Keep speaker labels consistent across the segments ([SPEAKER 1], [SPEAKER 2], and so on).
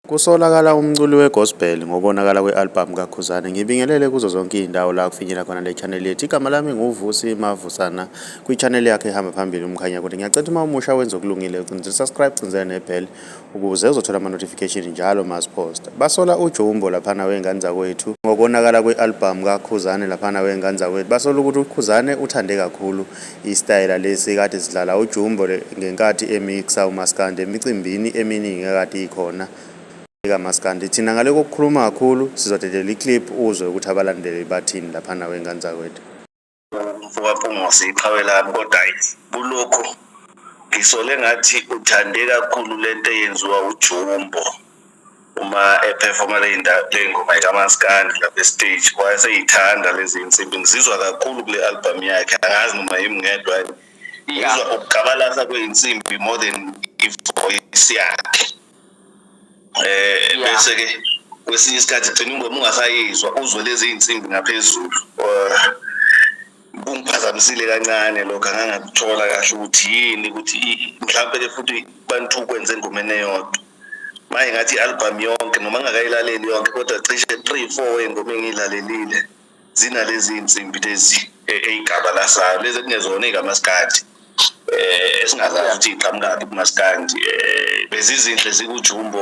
[SPEAKER 1] Kusolakala umculi wegospel ngokubonakala kwe-albhamu kakhuzani. Ngibingelele kuzo zonke iy'ndawo la kufinyela khona le channel yethu. Igama lami nguVusi Mavusana kwi-channel yakhe ehamba phambili umkhanya kude. Ngiyacela uma umusha wenze okulungile ucinze subscribe, ucinzele nebheli ukuze uzothola ama-notification njalo masiphosta. Basola ujumbo laphana wey'ngane zakwethu ngokubonakala kwe-albhamu kakhuzani laphana wey'ngane zakwethu. Basola ukuthi ukhuzane uthande kakhulu isitayela lesi kade sidlala ujumbo ngenkathi emixa umaskandi emicimbini eminingi ekade ikhona kaMaskandi. Thina ngale kokukhuluma kakhulu sizodelela iclip uzwe ukuthi abalandeli bathini laphana wey'ngane zakwethu.
[SPEAKER 2] Waphuma siqhawelana kodwa kulokho ngisole ngathi uthande kakhulu lento eyenziwa ujumbo uma eperforma le ngoma kaMaskandi lapha stage. Wayeseyithanda lezi insimbi, ngizizwa kakhulu kule album yakhe, angazi noma yimi ngedwa ngizwa ukugabalasa kwey'nsimbi more than ivoice yakhe. Bese-ke kwesinye isikhathi gcina ingoma ungasayizwa uzwe lezi insimbi ngaphezulu. Kungiphazamisile kancane lokho, angangakuthola kahle ukuthi yini, ukuthi mhlawumbe futhi bantu ukwenze engomeni eyodwa. Manje ngathi i-album yonke noma ngingakayilaleli yonke kodwa cishe 3-4 ey'ngoma engiyilalelile zinalezi insimbi lezi ey'gabalasayo lezi ekungezona ey'kamaskandi. Esingazazi ukuthi iqhamukaphi kumaskandi. Bezizinhle zikujumbo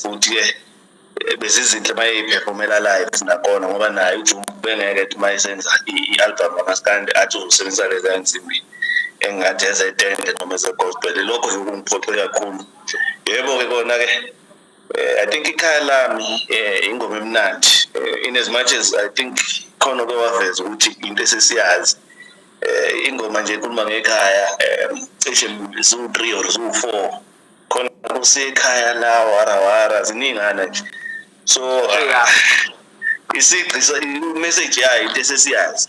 [SPEAKER 2] futhi-ke bezizinhle mayeyiphefomela live nakhona ngoba naye ujumbo bengeke ethi mayesenza i-album kamaskandi athi uzosebenzisa lezi nsimbi engathi ezetende noma ezegospel. Lokho kungiphoxe kakhulu. Yebo-ke kona-ke I think ikhaya lami ingoma emnandi in as much as I think khona okwawaveza ukuthi into esesiyazi. Ingoma nje ekhuluma ngekhaya cishe ziwu-3 or ziwu-4 khona kusekhaya la warawara ziningana nje. So isigqi i-message yayo into esesiyazi